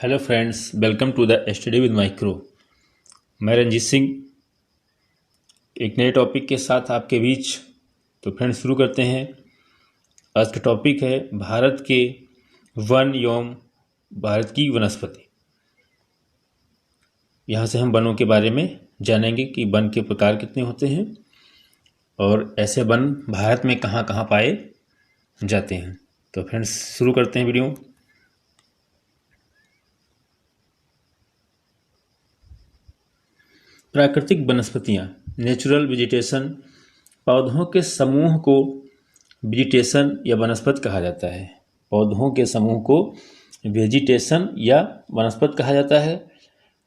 Hello friends, welcome to the study with micro. मैं रंजीत सिंह एक नए टॉपिक के साथ आपके बीच। तो फ्रेंड्स शुरू करते हैं। आज का टॉपिक है भारत के वन एवं भारत की वनस्पति। यहाँ से हम वनों के बारे में जानेंगे कि वन के प्रकार कितने होते हैं और ऐसे वन भारत में कहाँ कहाँ पाए जाते हैं। तो फ्रेंड्स शुरू करते हैं वीडियो। प्राकृतिक वनस्पतियाँ, नेचुरल वेजिटेशन, पौधों के समूह को वेजिटेशन या वनस्पति कहा जाता है। पौधों के समूह को वेजिटेशन या वनस्पति कहा जाता है।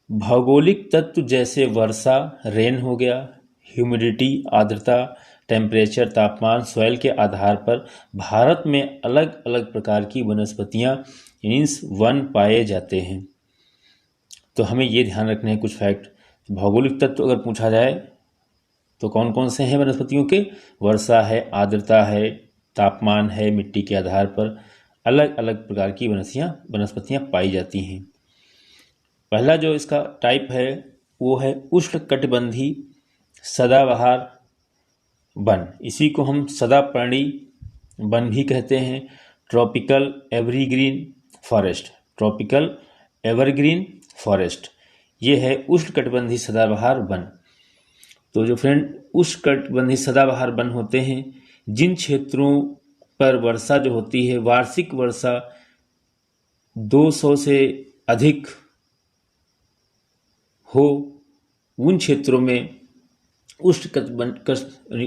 भौगोलिक तत्व जैसे वर्षा, रेन हो गया, ह्यूमिडिटी, आर्द्रता, टेम्परेचर, तापमान, सॉइल के आधार पर भारत में अलग अलग प्रकार की वनस्पतियाँ मीन्स वन पाए जाते हैं। तो हमें ये ध्यान रखने हैं कुछ फैक्ट। भौगोलिक तत्व अगर पूछा जाए तो कौन कौन से हैं वनस्पतियों के? वर्षा है, आर्द्रता है, तापमान है, मिट्टी के आधार पर अलग अलग प्रकार की वनस्पतियाँ पाई जाती हैं। पहला जो इसका टाइप है वो है उष्णकटिबंधी सदाबहार वन। इसी को हम सदापर्णी वन भी कहते हैं। Tropical evergreen forest, tropical evergreen forest, ये है उष्णकटिबंधी सदाबहार वन। तो जो फ्रेंड उष्णकटिबंधी सदाबहार वन होते हैं, जिन क्षेत्रों पर वर्षा जो होती है, वार्षिक वर्षा 200 से अधिक हो, उन क्षेत्रों में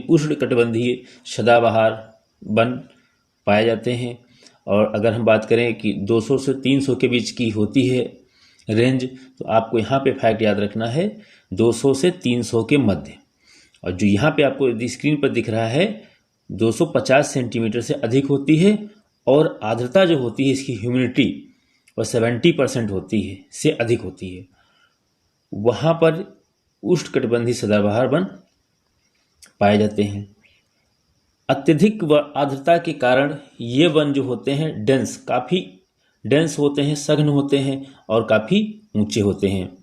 उष्णकटिबंधीय सदाबहार वन पाए जाते हैं। और अगर हम बात करें कि 200 से 300 के बीच की होती है रेंज, तो आपको यहाँ पे फैक्ट याद रखना है 200 से 300 के मध्य। और जो यहाँ पे आपको यदि स्क्रीन पर दिख रहा है 250 सेंटीमीटर से अधिक होती है। और आर्द्रता जो होती है, इसकी ह्यूमिडिटी वह 70% होती है, से अधिक होती है। वहाँ पर उष्णकटिबंधीय सदाबहार वन पाए जाते हैं। अत्यधिक आर्द्रता के कारण ये वन जो होते हैं काफ़ी डेंस होते हैं, सघन होते हैं और काफ़ी ऊंचे होते हैं।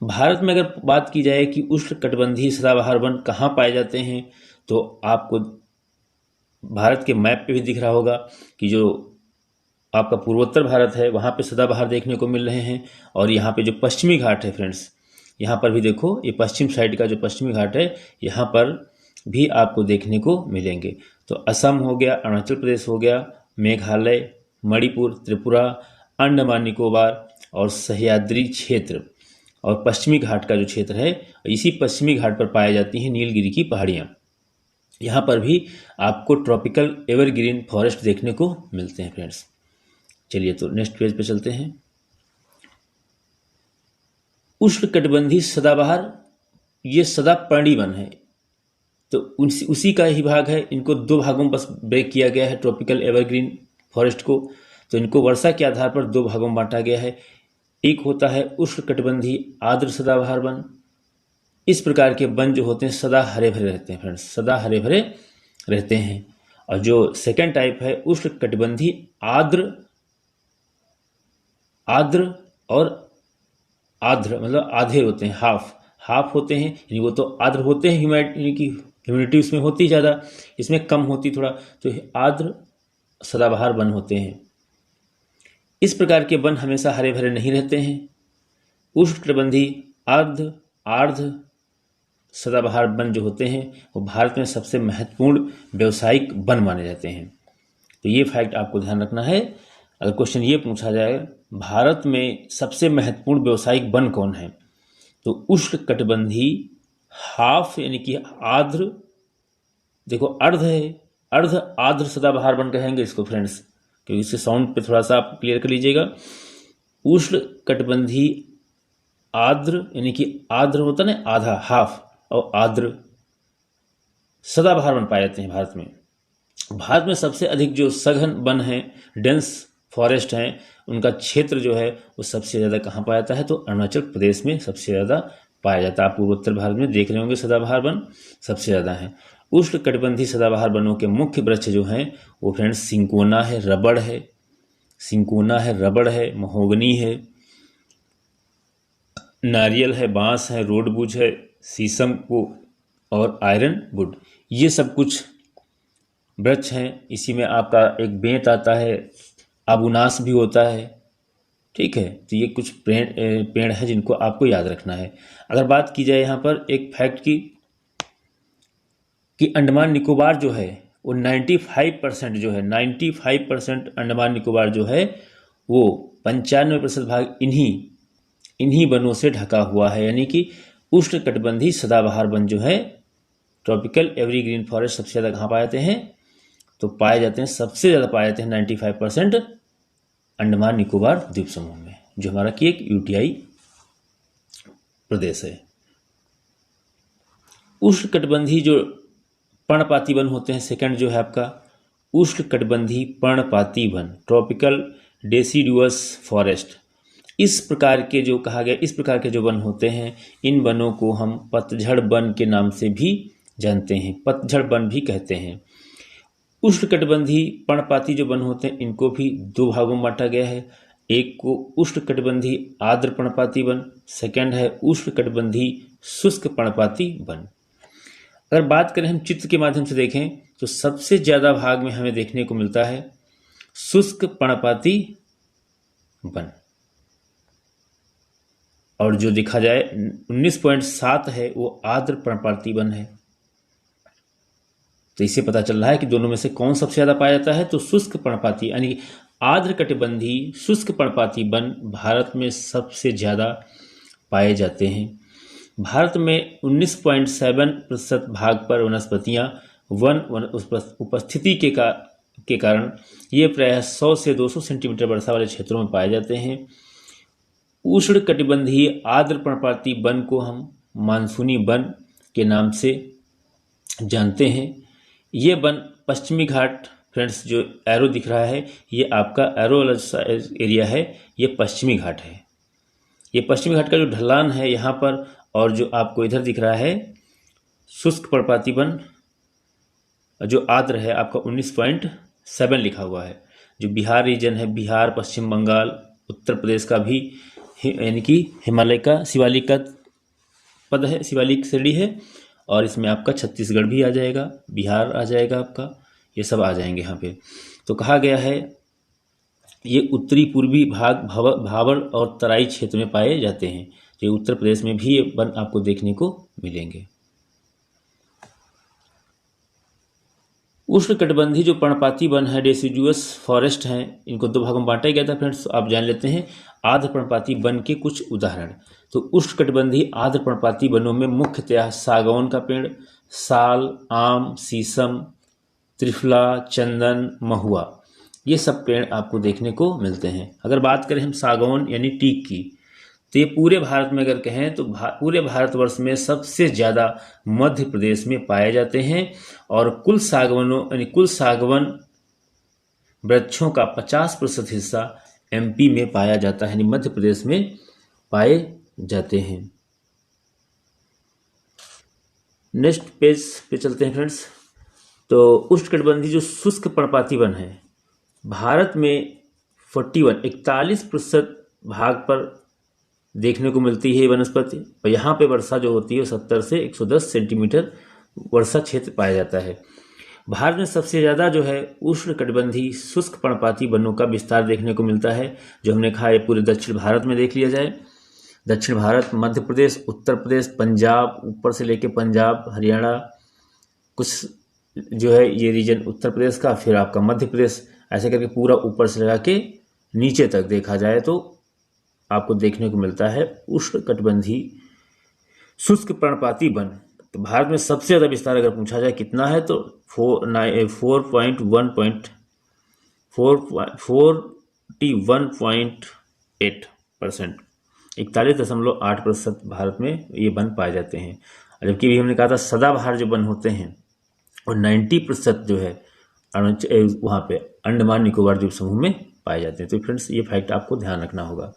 भारत में अगर बात की जाए कि उष्णकटिबंधीय सदाबहार वन कहाँ पाए जाते हैं, तो आपको भारत के मैप पे भी दिख रहा होगा कि जो आपका पूर्वोत्तर भारत है वहाँ पे सदाबहार देखने को मिल रहे हैं। और यहाँ पे जो पश्चिमी घाट है फ्रेंड्स, यहाँ पर भी देखो, ये पश्चिम साइड का जो पश्चिमी घाट है, यहाँ पर भी आपको देखने को मिलेंगे। तो असम हो गया, अरुणाचल प्रदेश हो गया, मेघालय, मणिपुर, त्रिपुरा, अंडमान निकोबार और सह्याद्री क्षेत्र और पश्चिमी घाट का जो क्षेत्र है, इसी पश्चिमी घाट पर पाई जाती हैं नीलगिरी की पहाड़ियाँ। यहाँ पर भी आपको ट्रॉपिकल एवरग्रीन फॉरेस्ट देखने को मिलते हैं फ्रेंड्स। चलिए तो नेक्स्ट पेज पे चलते हैं। उष्णकटिबंधीय सदाबहार ये सदापर्णी वन है, तो उसी का ही भाग है। इनको दो भागों में बस ब्रेक किया गया है ट्रॉपिकल एवरग्रीन फॉरेस्ट को। तो इनको वर्षा के आधार पर दो भागों में बांटा गया है। एक होता है उष्णकटिबंधीय आर्द्र सदाबहार वन। इस प्रकार के वन जो होते हैं सदा हरे भरे रहते हैं फ्रेंड्स, सदा हरे भरे रहते हैं। और जो सेकंड टाइप है उष्णकटिबंधीय आर्द्र और आर्द्र मतलब आधे होते हैं, हाफ होते हैं, यानी वो तो आर्द्र होते हैं, ह्यूमिडिटी उसमें होती ज़्यादा, इसमें कम होती थोड़ा, तो आर्द्र सदाबहार वन होते हैं। इस प्रकार के वन हमेशा हरे भरे नहीं रहते हैं। उष्णकटिबंधीय आर्द्र सदाबहार वन जो होते हैं वो भारत में सबसे महत्वपूर्ण व्यावसायिक वन माने जाते हैं। तो ये फैक्ट आपको ध्यान रखना है। अगर क्वेश्चन ये पूछा जाए भारत में सबसे महत्वपूर्ण व्यावसायिक वन कौन है, तो उष्णकटिबंधीय हाफ यानी कि आर्द्र, देखो अर्ध है, अर्ध आर्द्र सदाबहार वन कहेंगे इसको फ्रेंड्स, क्योंकि इसके साउंड पे थोड़ा सा आप क्लियर कर लीजिएगा। उष्णकटिबंधीय आर्द्र यानी कि आर्द्र होता है ना आधा, हाफ, और आर्द्र सदाबहार वन पाए जाते हैं भारत में। भारत में सबसे अधिक जो सघन वन है, डेंस फॉरेस्ट हैं, उनका क्षेत्र जो है वो सबसे ज़्यादा कहाँ पाया जाता है, तो अरुणाचल प्रदेश में सबसे ज़्यादा पाया जाता है। आप पूर्वोत्तर भारत में देख रहे होंगे सदाबहार वन सबसे ज़्यादा है। उष्णकटिबंधीय सदाबहार वनों के मुख्य वृक्ष जो हैं वो फ्रेंड्स सिंकोना है, रबड़ है, महोगनी है, नारियल है, बांस है, रोडबुज है, शीशम को और आयरन वुड, ये सब कुछ वृक्ष हैं। इसी में आपका एक बेंत आता है, अबुनास भी होता है, ठीक है। तो ये कुछ पेड़ है जिनको आपको याद रखना है। अगर बात की जाए यहाँ पर एक फैक्ट की कि अंडमान निकोबार जो है वो 95% जो है 95% अंडमान निकोबार जो है वो 95% भाग इन्हीं वनों से ढका हुआ है। यानी कि उष्णकटिबंधीय सदाबहार वन जो है, ट्रॉपिकल एवरग्रीन फॉरेस्ट सबसे ज़्यादा कहाँ पाए जाते हैं? तो पाए जाते हैं, सबसे ज़्यादा पाए जाते हैं 95% अंडमान निकोबार द्वीप समूह में, जो हमारा कि एक यूटीआई प्रदेश है। उष्णकटिबंधीय जो पर्णपाती वन होते हैं, सेकंड जो है आपका उष्णकटिबंधीय पर्णपाती वन, ट्रॉपिकल डेसिडुअस फॉरेस्ट। इस प्रकार के जो कहा गया, इस प्रकार के जो वन होते हैं, इन वनों को हम पतझड़ वन के नाम से भी जानते हैं, पतझड़ वन भी कहते हैं। उष्णकटिबंधीय पर्णपाती जो वन होते हैं, इनको भी दो भागों में बांटा गया है। एक को उष्णकटिबंधीय आर्द्र पर्णपाती वन, सेकंड है उष्णकटिबंधीय शुष्क पर्णपाती वन। अगर बात करें हम चित्र के माध्यम से देखें तो सबसे ज़्यादा भाग में हमें देखने को मिलता है शुष्क पर्णपाती वन, और जो देखा जाए 19.7 है वो आर्द्र पर्णपाती वन है। तो इससे पता चल रहा है कि दोनों में से कौन सबसे ज़्यादा पाया जाता है। तो शुष्क पर्णपाती यानी आर्द्र कटिबंधीय शुष्क पर्णपाती वन भारत में सबसे ज़्यादा पाए जाते हैं। भारत में 19.7% भाग पर वनस्पतियाँ वन उपस्थिति के कारण ये प्रायः 100 से 200 सेंटीमीटर वर्षा वाले क्षेत्रों में पाए जाते हैं। उष्णकटिबंधीय आर्द्र पर्णपाती वन को हम मानसूनी वन के नाम से जानते हैं। ये वन पश्चिमी घाट, फ्रेंड्स जो एरो दिख रहा है ये आपका एरो एरिया है, ये पश्चिमी घाट है। ये पश्चिमी घाट का जो ढलान है यहाँ पर, और जो आपको इधर दिख रहा है शुष्क पर्णपाती वन जो आर्द्र है आपका 19.7 लिखा हुआ है। जो बिहार रीजन है, बिहार, पश्चिम बंगाल, उत्तर प्रदेश का भी यानी कि हिमालय का शिवालिक का पद है, शिवालिक श्रेणी है, और इसमें आपका छत्तीसगढ़ भी आ जाएगा, बिहार आ जाएगा आपका, ये सब आ जाएंगे यहाँ पे। तो कहा गया है ये उत्तरी पूर्वी भाग भाबर और तराई क्षेत्र में पाए जाते हैं। तो ये उत्तर प्रदेश में भी ये वन आपको देखने को मिलेंगे। उष्णकटिबंधीय जो पर्णपाती वन है, डेसिडुअस फॉरेस्ट हैं, इनको दो भागों में बांटा गया था फ्रेंड्स। आप जान लेते हैं आर्द्र पर्णपाती वन के कुछ उदाहरण। तो उष्णकटिबंधीय आर्द्र पर्णपाती वनों में मुख्यतः सागौन का पेड़, साल, आम, शीशम, त्रिफला, चंदन, महुआ, ये सब पेड़ आपको देखने को मिलते हैं। अगर बात करें हम सागौन यानी टीक की, तो ये पूरे भारत में अगर कहें तो पूरे भारतवर्ष में सबसे ज़्यादा मध्य प्रदेश में पाए जाते हैं, और कुल सागवन वृक्षों का 50% हिस्सा एमपी में पाया जाता है, यानी मध्य प्रदेश में पाए जाते हैं। नेक्स्ट पेज पे चलते हैं फ्रेंड्स। तो उष्णकटिबंधीय जो शुष्क पर्णपाती वन है, भारत में 41% भाग पर देखने को मिलती है ये वनस्पति, और यहाँ पे वर्षा जो होती है 70 से 110 सेंटीमीटर वर्षा क्षेत्र पाया जाता है। भारत में सबसे ज़्यादा जो है उष्णकटिबंधीय शुष्क पर्णपाती वनों का विस्तार देखने को मिलता है, जो हमने कहा है पूरे दक्षिण भारत में देख लिया जाए। दक्षिण भारत, मध्य प्रदेश, उत्तर प्रदेश, पंजाब, ऊपर से लेके पंजाब, हरियाणा, कुछ जो है ये रीजन उत्तर प्रदेश का, फिर आपका मध्य प्रदेश, ऐसे करके पूरा ऊपर से लगा के नीचे तक देखा जाए तो आपको देखने को मिलता है उष्णकटिबंधीय शुष्क पर्णपाती वन। तो भारत में सबसे ज़्यादा विस्तार अगर पूछा जाए कितना है तो 41.8%, 41.8% भारत में ये वन पाए जाते हैं। जबकि भी हमने कहा था सदाबहार जो वन होते हैं और 90% जो है वहाँ पे अंडमान निकोबार द्वीप समूह में पाए जाते हैं। तो फ्रेंड्स ये फैक्ट आपको ध्यान रखना होगा।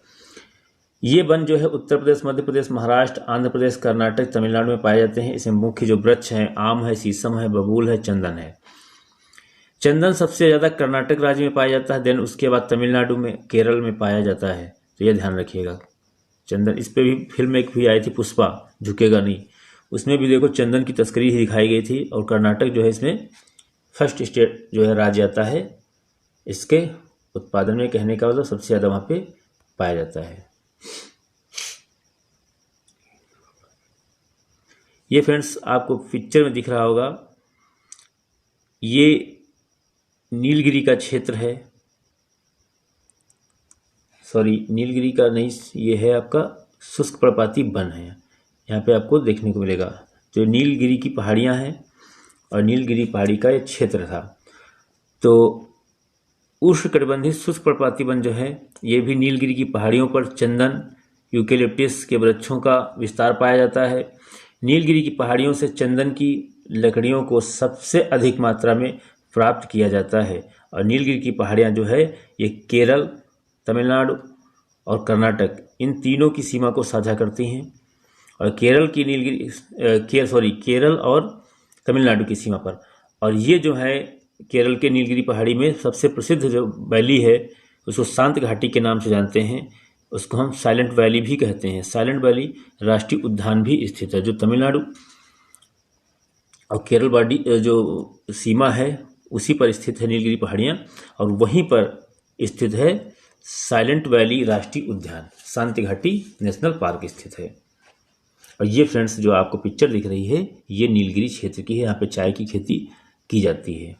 ये वन जो है उत्तर प्रदेश, मध्य प्रदेश, महाराष्ट्र, आंध्र प्रदेश, कर्नाटक, तमिलनाडु में पाए जाते हैं। इसमें मुख्य जो वृक्ष हैं आम है, शीशम है, बबूल है, चंदन है। चंदन सबसे ज़्यादा कर्नाटक राज्य में पाया जाता है, देन उसके बाद तमिलनाडु में, केरल में पाया जाता है। तो यह ध्यान रखिएगा। चंदन, इस पे भी फिल्म एक भी आई थी पुष्पा, झुकेगा नहीं, उसमें भी देखो चंदन की तस्करी ही दिखाई गई थी। और कर्नाटक जो है इसमें फर्स्ट स्टेट जो है राज्य आता है इसके उत्पादन में, कहने का मतलब सबसे ज़्यादा वहाँ पे पाया जाता है। ये फ्रेंड्स आपको पिक्चर में दिख रहा होगा, ये नीलगिरी का क्षेत्र है, सॉरी नीलगिरी का नहीं, ये है आपका शुष्क पर्णपाती वन है। यहाँ पे आपको देखने को मिलेगा जो नीलगिरी की पहाड़ियाँ हैं, और नीलगिरी पहाड़ी का एक क्षेत्र था। तो उष्णकटिबंधीय शुष्क पर्णपाती वन जो है, ये भी नीलगिरी की पहाड़ियों पर चंदन, यूकेलिप्टस के वृक्षों का विस्तार पाया जाता है। नीलगिरी की पहाड़ियों से चंदन की लकड़ियों को सबसे अधिक मात्रा में प्राप्त किया जाता है। और नीलगिरी की पहाड़ियाँ जो है ये केरल, तमिलनाडु और कर्नाटक, इन तीनों की सीमा को साझा करती हैं। और केरल की नीलगिरी केरल और तमिलनाडु की सीमा पर। और ये जो है केरल के नीलगिरी पहाड़ी में सबसे प्रसिद्ध जो वैली है उसको शांत घाटी के नाम से जानते हैं, उसको हम साइलेंट वैली भी कहते हैं। साइलेंट वैली राष्ट्रीय उद्यान भी स्थित है जो तमिलनाडु और केरल बॉडी जो सीमा है उसी पर स्थित है नीलगिरी पहाड़ियाँ, और वहीं पर स्थित है साइलेंट वैली राष्ट्रीय उद्यान, शांति घाटी नेशनल पार्क स्थित है। और ये फ्रेंड्स जो आपको पिक्चर दिख रही है ये नीलगिरी क्षेत्र की है, यहाँ पे चाय की खेती की जाती है।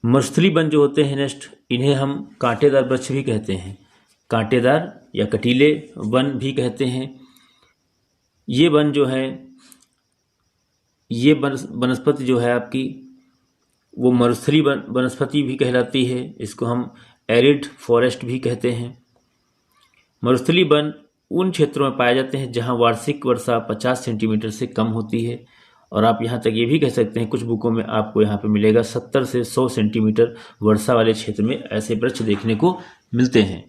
मरुस्थली वन जो होते हैं नेक्स्ट, इन्हें हम कांटेदार वृक्ष भी कहते हैं, कांटेदार या कटीले वन भी कहते हैं। ये वन जो है, ये वनस्पति जो है आपकी वो मरुस्थली वनस्पति भी कहलाती है, इसको हम एरिड फॉरेस्ट भी कहते हैं। मरुस्थली वन उन क्षेत्रों में पाए जाते हैं जहां वार्षिक वर्षा 50 सेंटीमीटर से कम होती है। और आप यहां तक ये भी कह सकते हैं, कुछ बुकों में आपको यहाँ पे मिलेगा 70 से 100 सेंटीमीटर वर्षा वाले क्षेत्र में ऐसे वृक्ष देखने को मिलते हैं।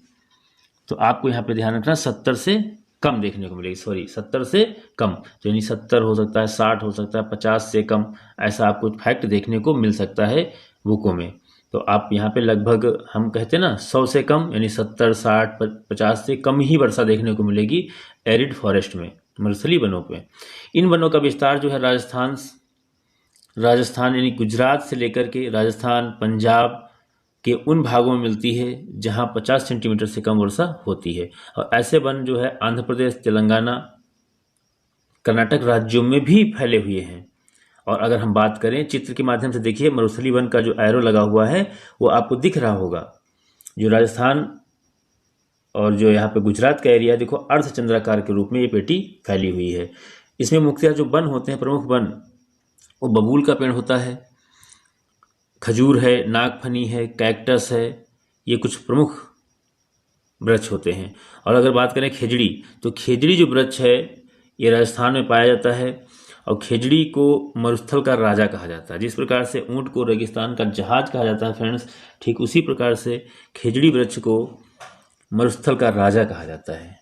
तो आपको यहाँ पे ध्यान रखना 70 से कम देखने को मिलेगी, 70 से कम, तो यानी 70 हो सकता है, 60 हो सकता है, 50 से कम, ऐसा आपको फैक्ट देखने को मिल सकता है बुकों में। तो आप यहाँ पे लगभग हम कहते हैं ना 100 से कम, यानी 70, 60, 50 से कम ही वर्षा देखने को मिलेगी एरिड फॉरेस्ट में, मरुस्थली वनों पे। इन वनों का विस्तार जो है राजस्थान यानी गुजरात से लेकर के राजस्थान, पंजाब के उन भागों में मिलती है जहां 50 सेंटीमीटर से कम वर्षा होती है। और ऐसे वन जो है आंध्र प्रदेश, तेलंगाना, कर्नाटक राज्यों में भी फैले हुए हैं। और अगर हम बात करें चित्र के माध्यम से, देखिए मरुस्थली वन का जो एरो लगा हुआ है वो आपको दिख रहा होगा। जो राजस्थान और जो यहाँ पे गुजरात का एरिया, देखो अर्धचंद्राकार के रूप में ये पेटी फैली हुई है। इसमें मुख्यतः जो वन होते हैं, प्रमुख वन, वो बबूल का पेड़ होता है, खजूर है, नागफनी है, कैक्टस है, ये कुछ प्रमुख वृक्ष होते हैं। और अगर बात करें खेजड़ी, तो खेजड़ी जो वृक्ष है ये राजस्थान में पाया जाता है। और खेजड़ी को मरुस्थल का राजा कहा जाता है। जिस प्रकार से ऊंट को रेगिस्तान का जहाज कहा जाता है फ्रेंड्स, ठीक उसी प्रकार से खेजड़ी वृक्ष को मरुस्थल का राजा कहा जाता है।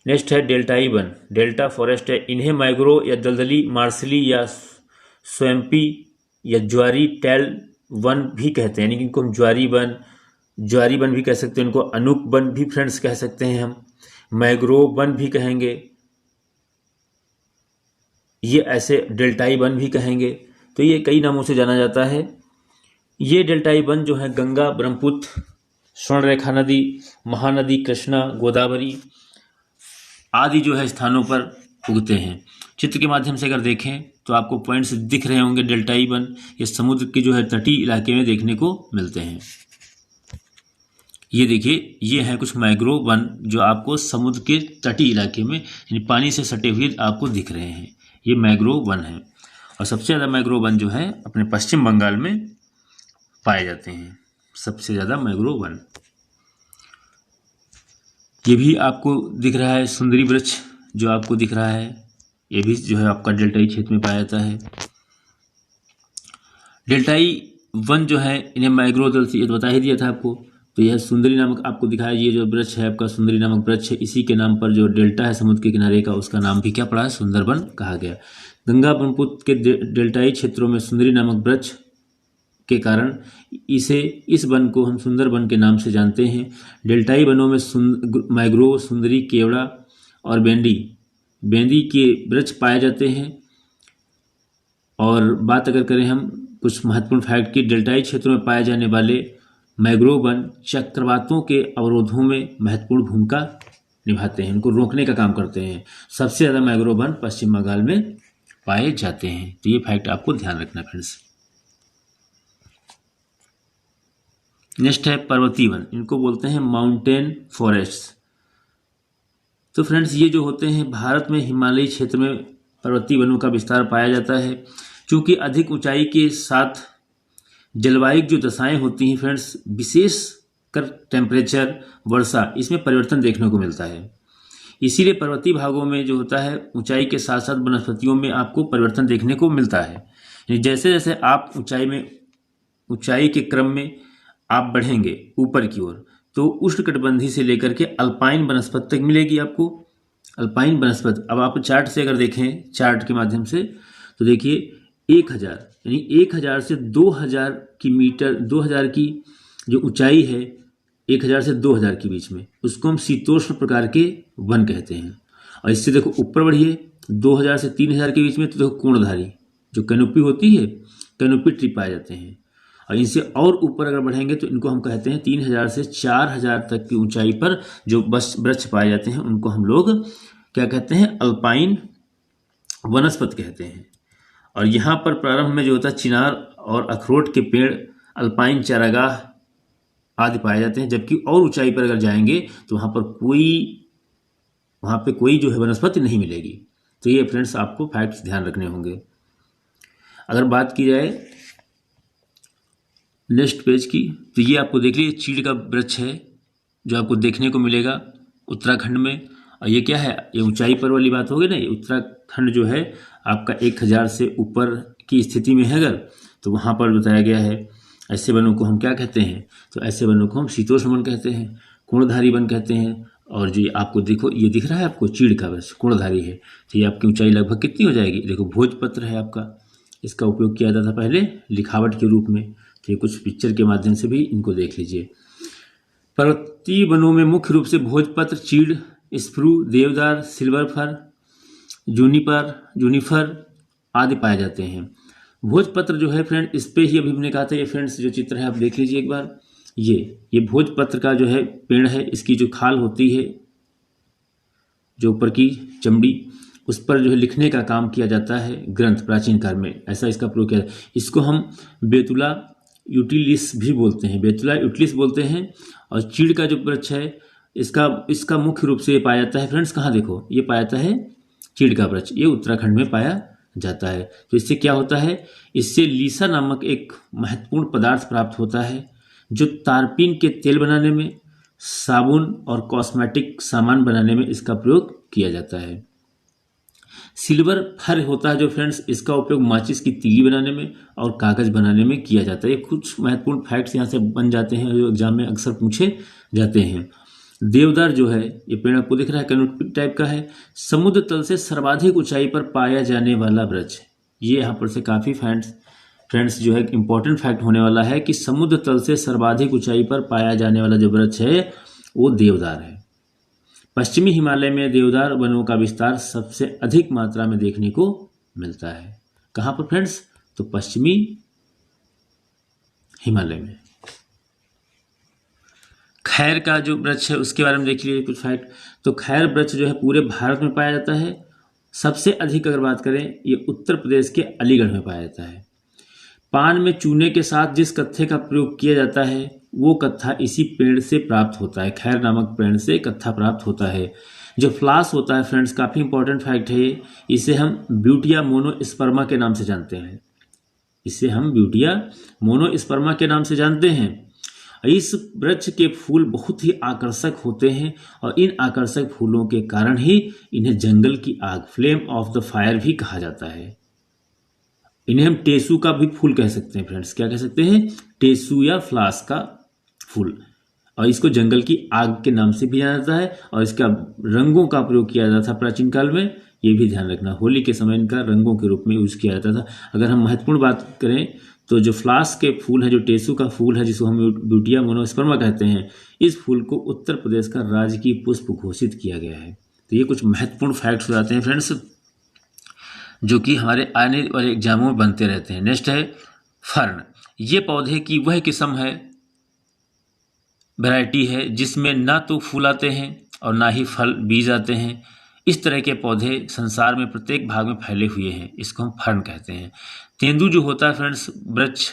नेक्स्ट है डेल्टाई वन, डेल्टा फॉरेस्ट है। इन्हें मैंग्रोव या दलदली मार्सली या स्वैम्पी या ज्वारी टैल वन भी कहते हैं, यानी कि इनको हम ज्वारी वन भी कह सकते हैं, इनको अनूप वन भी फ्रेंड्स कह सकते हैं, हम मैंग्रोव वन भी कहेंगे, ये ऐसे डेल्टाई वन भी कहेंगे। तो ये कई नामों से जाना जाता है। ये डेल्टाई वन जो है गंगा, ब्रह्मपुत्र, स्वर्णरेखा नदी, महानदी, कृष्णा, गोदावरी आदि जो है स्थानों पर उगते हैं। चित्र के माध्यम से अगर देखें तो आपको पॉइंट्स दिख रहे होंगे। डेल्टाई वन ये समुद्र के जो है तटीय इलाके में देखने को मिलते हैं। ये देखिए, ये है कुछ मैंग्रोव वन जो आपको समुद्र के तटीय इलाके में यानी पानी से सटे हुए आपको दिख रहे हैं, ये मैंग्रोव वन है। और सबसे ज़्यादा मैंग्रोव वन जो है अपने पश्चिम बंगाल में पाए जाते हैं, सबसे ज़्यादा मैंग्रोव वन। ये भी आपको दिख रहा है सुंदरी वृक्ष जो आपको दिख रहा है, ये भी जो है आपका डेल्टाई क्षेत्र में पाया जाता है। डेल्टाई वन जो है इन्हें मैंग्रोव दल से, ये तो बता ही दिया था आपको। तो यह सुंदरी नामक आपको दिखाया, ये जो वृक्ष है आपका सुंदरी नामक वृक्ष है, इसी के नाम पर जो डेल्टा है समुद्र के किनारे का, उसका नाम भी क्या पड़ा है, सुंदरबन कहा गया। गंगा ब्रह्मपुत्र के डेल्टाई क्षेत्रों में सुंदरी नामक वृक्ष के कारण इस वन को हम सुंदर वन के नाम से जानते हैं। डेल्टाई वनों में मैंग्रोव, सुंदरी, केवड़ा और बेंदी के वृक्ष पाए जाते हैं। और बात अगर करें हम कुछ महत्वपूर्ण फैक्ट की, डेल्टाई क्षेत्रों में पाए जाने वाले मैंग्रोव वन चक्रवातों के अवरोधों में महत्वपूर्ण भूमिका निभाते हैं, उनको रोकने का काम करते हैं। सबसे ज़्यादा मैंग्रोव वन पश्चिम बंगाल में पाए जाते हैं। तो ये फैक्ट आपको ध्यान रखना फ्रेंड्स। नेक्स्ट है पर्वतीय वन, इनको बोलते हैं माउंटेन फॉरेस्ट। तो फ्रेंड्स ये जो होते हैं भारत में हिमालयी क्षेत्र में पर्वतीय वनों का विस्तार पाया जाता है। क्योंकि अधिक ऊंचाई के साथ जलवायु जो दशाएं होती हैं फ्रेंड्स, विशेष कर टेम्परेचर, वर्षा, इसमें परिवर्तन देखने को मिलता है। इसीलिए पर्वतीय भागों में जो होता है ऊंचाई के साथ साथ वनस्पतियों में आपको परिवर्तन देखने को मिलता है। जैसे जैसे आप ऊंचाई के क्रम में आप बढ़ेंगे ऊपर की ओर, तो उष्णकटिबंधीय से लेकर के अल्पाइन वनस्पति तक मिलेगी आपको। अल्पाइन वनस्पति, अब आप चार्ट से अगर देखें, चार्ट के माध्यम से, तो देखिए 1000 यानी 1000 से 2000 की मीटर, 2000 की जो ऊंचाई है 1000 से 2000 के बीच में, उसको हम शीतोष्ण प्रकार के वन कहते हैं। और इससे देखो ऊपर बढ़िए 2000 से 3000 के बीच में, तो देखो कोणधारी जो कैनोपी होती है, कैनोपी ट्री पाए जाते हैं। और इनसे और ऊपर अगर बढ़ेंगे तो इनको हम कहते हैं 3000 से 4000 तक की ऊंचाई पर जो वृक्ष पाए जाते हैं, उनको हम लोग क्या कहते हैं, अल्पाइन वनस्पति कहते हैं। और यहाँ पर प्रारंभ में जो होता है चिनार और अखरोट के पेड़, अल्पाइन चारागाह आदि पाए जाते हैं। जबकि और ऊंचाई पर अगर जाएंगे तो वहाँ पे कोई जो है वनस्पति नहीं मिलेगी। तो ये फ्रेंड्स आपको फैक्ट्स ध्यान रखने होंगे। अगर बात की जाए नेक्स्ट पेज की, तो ये आपको देख लीजिए चीड़ का वृक्ष है जो आपको देखने को मिलेगा उत्तराखंड में। और ये क्या है, ये ऊंचाई पर वाली बात होगी ना। ये उत्तराखंड जो है आपका 1000 से ऊपर की स्थिति में है अगर, तो वहाँ पर बताया गया है। ऐसे वनों को हम क्या कहते हैं, तो ऐसे वनों को हम शीतोष्ण वन कहते हैं, कोणधारी वन कहते हैं। और जो आपको देखो, ये दिख रहा है आपको चीड़ का वृक्ष कोणधारी है, तो ये आपकी ऊंचाई लगभग कितनी हो जाएगी, देखो भोजपत्र है आपका, इसका उपयोग किया जाता था पहले लिखावट के रूप में। तो ये कुछ पिक्चर के माध्यम से भी इनको देख लीजिए। पर्वतीय वनों में मुख्य रूप से भोजपत्र, चीड़, स्प्रू, देवदार, सिल्वर फर, जूनिफर आदि पाए जाते हैं। भोजपत्र जो है फ्रेंड, इस पे ही अभी हमने कहा था, ये फ्रेंड्स जो चित्र है आप देख लीजिए एक बार। ये भोजपत्र का जो है पेड़ है, इसकी जो खाल होती है, जो ऊपर की चमड़ी, उस पर जो है लिखने का काम किया जाता है ग्रंथ, प्राचीन काल में ऐसा इसका प्रयोग किया। इसको हम बेतुला यूटिलिस भी बोलते हैं, बेतुला यूटिलिस बोलते हैं। और चीड़ का जो वृक्ष है इसका मुख्य रूप से पाया जाता है फ्रेंड्स, कहाँ देखो, ये पाया जाता है चीड़ का वृक्ष, ये उत्तराखंड में पाया जाता है। तो इससे क्या होता है, इससे लीसा नामक एक महत्वपूर्ण पदार्थ प्राप्त होता है जो तारपीन के तेल बनाने में, साबुन और कॉस्मेटिक सामान बनाने में इसका प्रयोग किया जाता है। सिल्वर फर होता है जो फ्रेंड्स, इसका उपयोग माचिस की तीली बनाने में और कागज बनाने में किया जाता है। ये कुछ महत्वपूर्ण फैक्ट्स यहाँ से बन जाते हैं जो एग्जाम में अक्सर पूछे जाते हैं। देवदार जो है, ये पेड़ आपको दिख रहा है, कैनोपी टाइप का है, समुद्र तल से सर्वाधिक ऊंचाई पर पाया जाने वाला वृक्ष। ये यहाँ पर से काफ़ी फ्रेंड्स जो है इंपॉर्टेंट फैक्ट होने वाला है कि समुद्र तल से सर्वाधिक ऊंचाई पर पाया जाने वाला जो वृक्ष है वो देवदार है। पश्चिमी हिमालय में देवदार वनों का विस्तार सबसे अधिक मात्रा में देखने को मिलता है। कहाँ पर फ्रेंड्स, तो पश्चिमी हिमालय में। खैर का जो वृक्ष है उसके बारे में देख लीजिए कुछ फैक्ट। तो खैर वृक्ष जो है पूरे भारत में पाया जाता है। सबसे अधिक अगर बात करें, ये उत्तर प्रदेश के अलीगढ़ में पाया जाता है। पान में चूने के साथ जिस कत्थे का प्रयोग किया जाता है वो कत्था इसी पेड़ से प्राप्त होता है, खैर नामक पेड़ से कत्था प्राप्त होता है। जो फ्लास होता है फ्रेंड्स, काफ़ी इंपॉर्टेंट फैक्ट है ये, इसे हम ब्यूटिया मोनोस्पर्मा के नाम से जानते हैं। इसे हम ब्यूटिया मोनोस्पर्मा के नाम से जानते हैं। इस वृक्ष के फूल बहुत ही आकर्षक होते हैं और इन आकर्षक फूलों के कारण ही इन्हें जंगल की आग, फ्लेम ऑफ द फायर भी कहा जाता है। इन्हें हम टेसू का भी फूल कह सकते हैं फ्रेंड्स, क्या कह सकते हैं, टेसू या फ्लास का फूल। और इसको जंगल की आग के नाम से भी जाना जाता है और इसका रंगों का प्रयोग किया जाता था प्राचीन काल में। ये भी ध्यान रखना, होली के समय इनका रंगों के रूप में यूज किया जाता था। अगर हम महत्वपूर्ण बात करें तो जो फ्लास्क के फूल है, जो टेसू का फूल है जिसको हम ब्यूटिया मोनोस्पर्मा कहते हैं, इस फूल को उत्तर प्रदेश का राजकीय पुष्प घोषित किया गया है। तो ये कुछ महत्वपूर्ण फैक्ट्स हो जाते हैं फ्रेंड्स, जो कि हमारे आने वाले एग्जामों में बनते रहते हैं। नेक्स्ट है फर्न। ये पौधे की वह किस्म है, वैरायटी है, जिसमें ना तो फूल आते हैं और ना ही फल बीज आते हैं। इस तरह के पौधे संसार में प्रत्येक भाग में फैले हुए हैं, इसको हम फर्न कहते हैं। तेंदू जो होता है फ्रेंड्स, वृक्ष,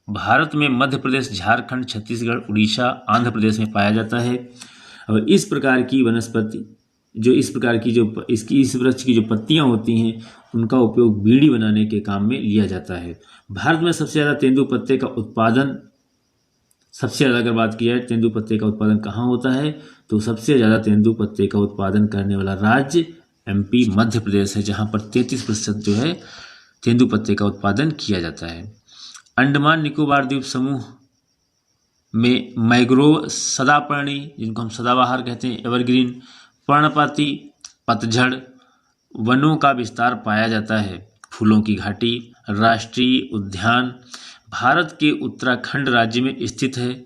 भारत में मध्य प्रदेश, झारखंड, छत्तीसगढ़, उड़ीसा, आंध्र प्रदेश में पाया जाता है। और इस प्रकार की वनस्पति जो इस प्रकार की जो इस वृक्ष की जो पत्तियां होती हैं, उनका उपयोग बीड़ी बनाने के काम में लिया जाता है। भारत में सबसे ज़्यादा तेंदू पत्ते का उत्पादन, सबसे ज़्यादा अगर बात की जाए तेंदू पत्ते का उत्पादन कहाँ होता है, तो सबसे ज़्यादा तेंदू पत्ते का उत्पादन करने वाला राज्य MP मध्य प्रदेश है, जहाँ पर 33% जो है तेंदू पत्ते का उत्पादन किया जाता है। अंडमान निकोबार द्वीप समूह में मैंग्रोव सदापर्णी, जिनको हम सदाबहार कहते हैं, एवरग्रीन, पर्णपाती, पतझड़ वनों का विस्तार पाया जाता है। फूलों की घाटी राष्ट्रीय उद्यान भारत के उत्तराखंड राज्य में स्थित है।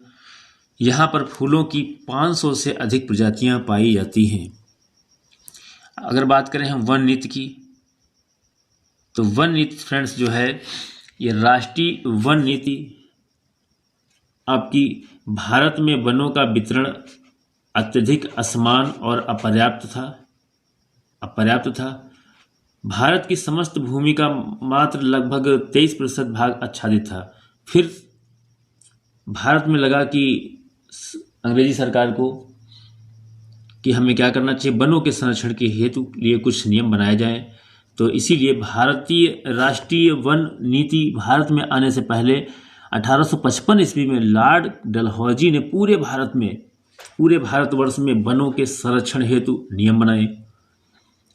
यहाँ पर फूलों की 500 से अधिक प्रजातियाँ पाई जाती हैं। अगर बात करें हम वन नीति की, तो वन नीति फ्रेंड्स जो है, ये राष्ट्रीय वन नीति आपकी भारत में वनों का वितरण अत्यधिक असमान और अपर्याप्त था। भारत की समस्त भूमि का मात्र लगभग 23% भाग आच्छादित था। फिर भारत में लगा कि अंग्रेजी सरकार को कि हमें क्या करना चाहिए, वनों के संरक्षण के हेतु लिए कुछ नियम बनाए जाएं। तो इसीलिए भारतीय राष्ट्रीय वन नीति भारत में आने से पहले 1855 ईस्वी में लॉर्ड डलहौजी ने पूरे भारतवर्ष में वनों के संरक्षण हेतु नियम बनाए।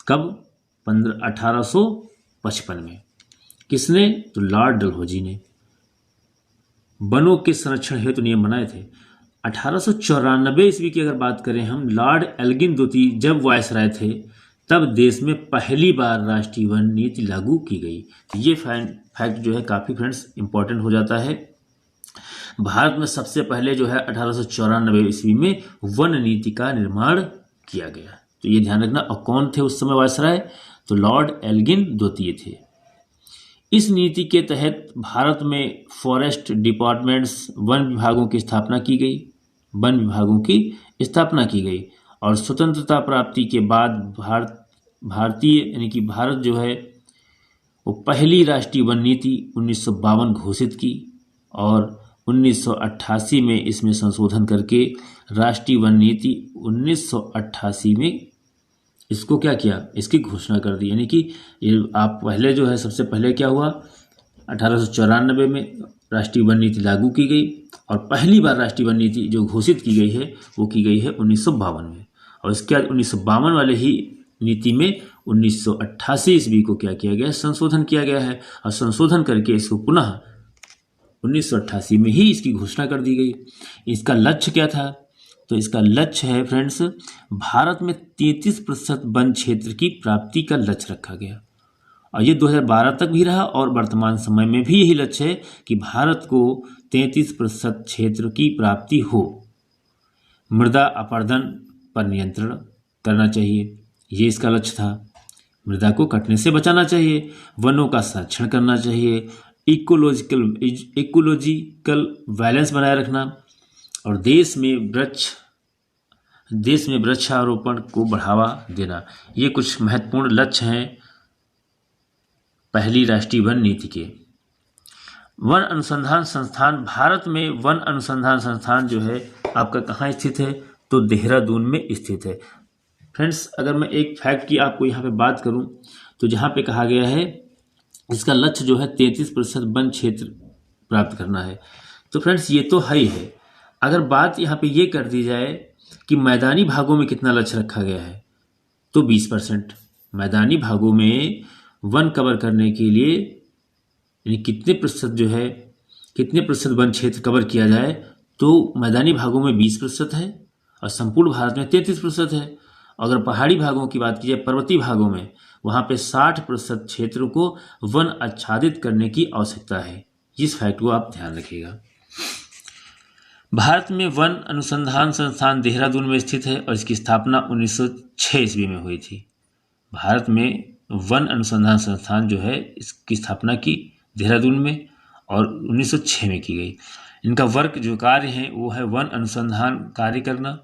कब? 1855 में। किसने? तो लॉर्ड डलहौजी ने वनों के संरक्षण हेतु नियम बनाए थे। 1894 ईस्वी की अगर बात करें हम, लॉर्ड एल्गिन द्वितीय जब वायसराय थे, तब देश में पहली बार राष्ट्रीय वन नीति लागू की गई। ये फैक्ट जो है काफ़ी फ्रेंड्स इंपॉर्टेंट हो जाता है। भारत में सबसे पहले जो है 1894 ईस्वी में वन नीति का निर्माण किया गया। तो ये ध्यान रखना। और कौन थे उस समय वायसराय? तो लॉर्ड एल्गिन द्वितीय थे। इस नीति के तहत भारत में फॉरेस्ट डिपार्टमेंट्स, वन विभागों की स्थापना की गई और स्वतंत्रता प्राप्ति के बाद भारत जो है वो पहली राष्ट्रीय वन नीति 1952 घोषित की और 1988 में इसमें संशोधन करके राष्ट्रीय वन नीति 1988 में इसको क्या किया, इसकी घोषणा कर दी। यानी कि ये आप पहले जो है, सबसे पहले क्या हुआ, 1894 में राष्ट्रीय वन नीति लागू की गई और पहली बार राष्ट्रीय वन नीति जो घोषित की गई है वो की गई है 1952 में। और इसके बाद 1952 वाले ही नीति में 1988 ईस्वी को क्या किया गया, संशोधन किया गया है और संशोधन करके इसको पुनः 1988 में ही इसकी घोषणा कर दी गई। इसका लक्ष्य क्या था? तो इसका लक्ष्य है फ्रेंड्स, भारत में 33% वन क्षेत्र की प्राप्ति का लक्ष्य रखा गया और ये 2012 तक भी रहा और वर्तमान समय में भी यही लक्ष्य है कि भारत को 33% क्षेत्र की प्राप्ति हो। मृदा अपरदन पर नियंत्रण करना चाहिए, ये इसका लक्ष्य था। मृदा को कटने से बचाना चाहिए, वनों का संरक्षण करना चाहिए, इकोलॉजिकल बैलेंस बनाए रखना और देश में वृक्षारोपण को बढ़ावा देना। ये कुछ महत्वपूर्ण लक्ष्य हैं पहली राष्ट्रीय वन नीति के। वन अनुसंधान संस्थान, भारत में वन अनुसंधान संस्थान जो है आपका कहाँ स्थित है? तो देहरादून में स्थित है। फ्रेंड्स, अगर मैं एक फैक्ट की आपको यहाँ पे बात करूँ तो जहाँ पे कहा गया है इसका लक्ष्य जो है 33% वन क्षेत्र प्राप्त करना है, तो फ्रेंड्स ये तो है ही है। अगर बात यहाँ पे ये कर दी जाए कि मैदानी भागों में कितना लक्ष्य रखा गया है, तो 20%। मैदानी भागों में वन कवर करने के लिए यानी कितने प्रतिशत वन क्षेत्र कवर किया जाए, तो मैदानी भागों में 20% है और संपूर्ण भारत में 33% है। अगर पहाड़ी भागों की बात की जाए, पर्वतीय भागों में, वहाँ पे 60% क्षेत्र को वन आच्छादित करने की आवश्यकता है। इस फैक्ट को आप ध्यान रखिएगा। भारत में वन अनुसंधान संस्थान देहरादून में स्थित है और इसकी स्थापना 1906 ईस्वी में हुई थी। भारत में वन अनुसंधान संस्थान जो है इसकी स्थापना की देहरादून में और 1906 में की गई। इनका वर्क जो कार्य है वो है वन अनुसंधान कार्य करना,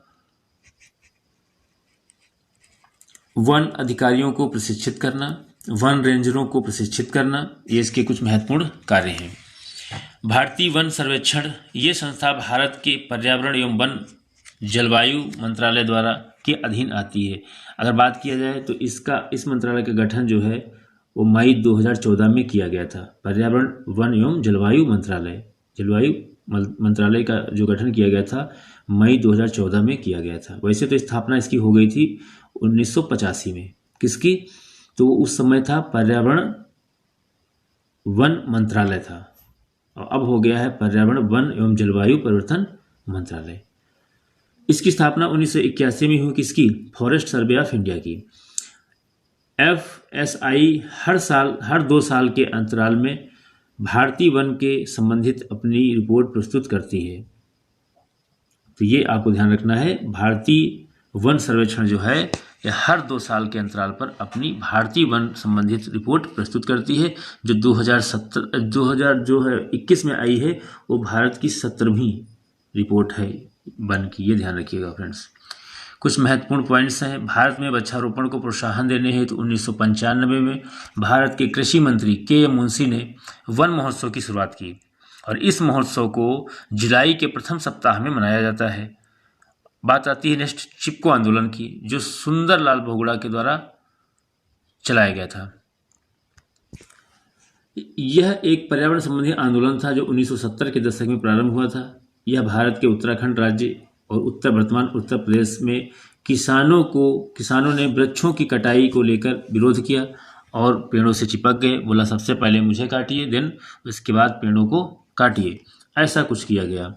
वन अधिकारियों को प्रशिक्षित करना, वन रेंजरों को प्रशिक्षित करना, ये इसके कुछ महत्वपूर्ण कार्य हैं। भारतीय वन सर्वेक्षण ये संस्था भारत के पर्यावरण एवं वन जलवायु मंत्रालय द्वारा के अधीन आती है। अगर बात किया जाए तो इस मंत्रालय का गठन जो है वो मई 2014 में किया गया था। पर्यावरण वन एवं जलवायु मंत्रालय का जो गठन किया गया था मई 2014 में किया गया था। वैसे तो स्थापना इसकी हो गई थी 1985 में। किसकी? तो उस समय था पर्यावरण वन मंत्रालय था और अब हो गया है पर्यावरण वन एवं जलवायु परिवर्तन मंत्रालय। इसकी स्थापना 1981 में हुई। किसकी? फॉरेस्ट सर्वे ऑफ इंडिया की। FSI हर 2 साल के अंतराल में भारतीय वन के संबंधित अपनी रिपोर्ट प्रस्तुत करती है। तो ये आपको ध्यान रखना है, भारतीय वन सर्वेक्षण जो है ये हर 2 साल के अंतराल पर अपनी भारतीय वन संबंधित रिपोर्ट प्रस्तुत करती है। जो 2021 में आई है वो भारत की 17वीं रिपोर्ट है वन की, ये ध्यान रखिएगा फ्रेंड्स। कुछ महत्वपूर्ण पॉइंट्स हैं। भारत में वृक्षारोपण को प्रोत्साहन देने हेतु 1995 में भारत के कृषि मंत्री KM मुंशी ने वन महोत्सव की शुरुआत की और इस महोत्सव को जुलाई के प्रथम सप्ताह में मनाया जाता है। बात आती है नेक्स्ट चिपको आंदोलन की, जो सुंदरलाल बहुगुणा के द्वारा चलाया गया था। यह एक पर्यावरण संबंधी आंदोलन था जो 1970 के दशक में प्रारंभ हुआ था। यह भारत के उत्तराखंड राज्य और वर्तमान उत्तर प्रदेश में किसानों ने वृक्षों की कटाई को लेकर विरोध किया और पेड़ों से चिपक गए। बोला सबसे पहले मुझे काटिए, देन उसके बाद पेड़ों को काटिए, ऐसा कुछ किया गया।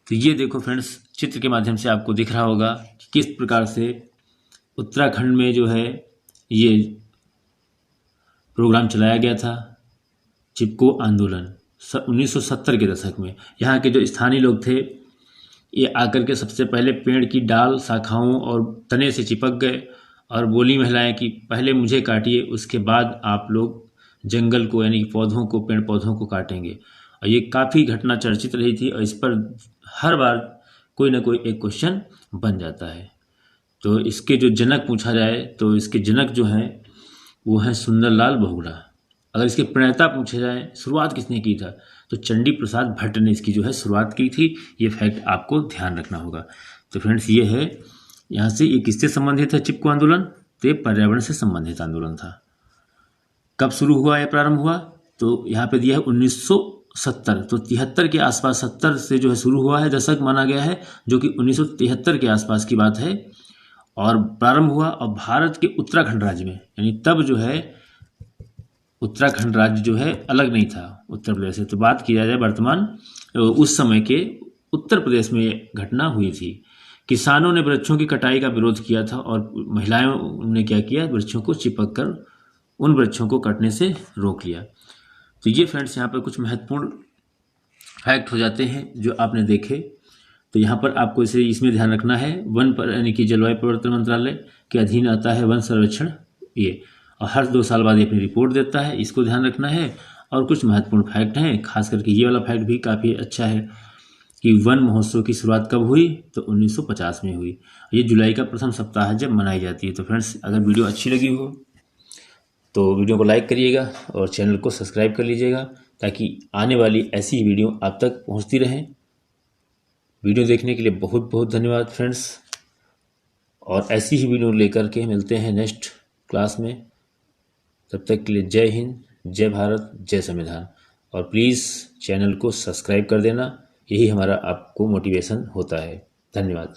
तो ये देखो फ्रेंड्स, चित्र के माध्यम से आपको दिख रहा होगा कि किस प्रकार से उत्तराखंड में जो है ये प्रोग्राम चलाया गया था, चिपको आंदोलन 1970 के दशक में। यहाँ के जो स्थानीय लोग थे ये आकर के सबसे पहले पेड़ की डाल, शाखाओं और तने से चिपक गए और बोली महिलाएं कि पहले मुझे काटिए, उसके बाद आप लोग जंगल को यानी पौधों को, पेड़ पौधों को काटेंगे। और ये काफ़ी घटना चर्चित रही थी और इस पर हर बार कोई ना कोई एक क्वेश्चन बन जाता है। तो इसके जो जनक पूछा जाए तो इसके जनक जो हैं वो हैं सुंदरलाल बहुगुणा। अगर इसके प्रणेता पूछे जाए शुरुआत किसने की था तो चंडी प्रसाद भट्ट ने इसकी जो है शुरुआत की थी। ये फैक्ट आपको ध्यान रखना होगा। तो फ्रेंड्स ये है, यहाँ से ये किससे संबंधित है चिपको आंदोलन? तो ये पर्यावरण से संबंधित आंदोलन था। कब शुरू हुआ, यह प्रारंभ हुआ? तो यहाँ पे दिया है 1970। तो 73 के आसपास, 70 से जो है शुरू हुआ है, दशक माना गया है, जो कि 1973 के आसपास की बात है और प्रारंभ हुआ। और भारत के उत्तराखंड राज्य में, यानी तब जो है उत्तराखंड राज्य जो है अलग नहीं था उत्तर प्रदेश से। तो बात की जाए वर्तमान उस समय के उत्तर प्रदेश में घटना हुई थी। किसानों ने वृक्षों की कटाई का विरोध किया था और महिलाओं ने क्या किया, वृक्षों को चिपक कर उन वृक्षों को कटने से रोक लिया। तो ये फ्रेंड्स यहाँ पर कुछ महत्वपूर्ण फैक्ट हो जाते हैं जो आपने देखे। तो यहाँ पर आपको इसमें ध्यान रखना है, वन पर यानी कि जलवायु परिवर्तन मंत्रालय के अधीन आता है वन सर्वेक्षण ये, और हर 2 साल बाद ये अपनी रिपोर्ट देता है, इसको ध्यान रखना है। और कुछ महत्वपूर्ण फैक्ट हैं, खास करके ये वाला फैक्ट भी काफ़ी अच्छा है कि वन महोत्सव की शुरुआत कब हुई तो 1950 में हुई। ये जुलाई का प्रथम सप्ताह जब मनाई जाती है। तो फ्रेंड्स अगर वीडियो अच्छी लगी हो तो वीडियो को लाइक करिएगा और चैनल को सब्सक्राइब कर लीजिएगा ताकि आने वाली ऐसी वीडियो आप तक पहुँचती रहें। वीडियो देखने के लिए बहुत बहुत धन्यवाद फ्रेंड्स, और ऐसी ही वीडियो लेकर के मिलते हैं नेक्स्ट क्लास में। तब तक के लिए जय हिंद, जय भारत, जय संविधान। और प्लीज़ चैनल को सब्सक्राइब कर देना, यही हमारा आपको मोटिवेशन होता है। धन्यवाद।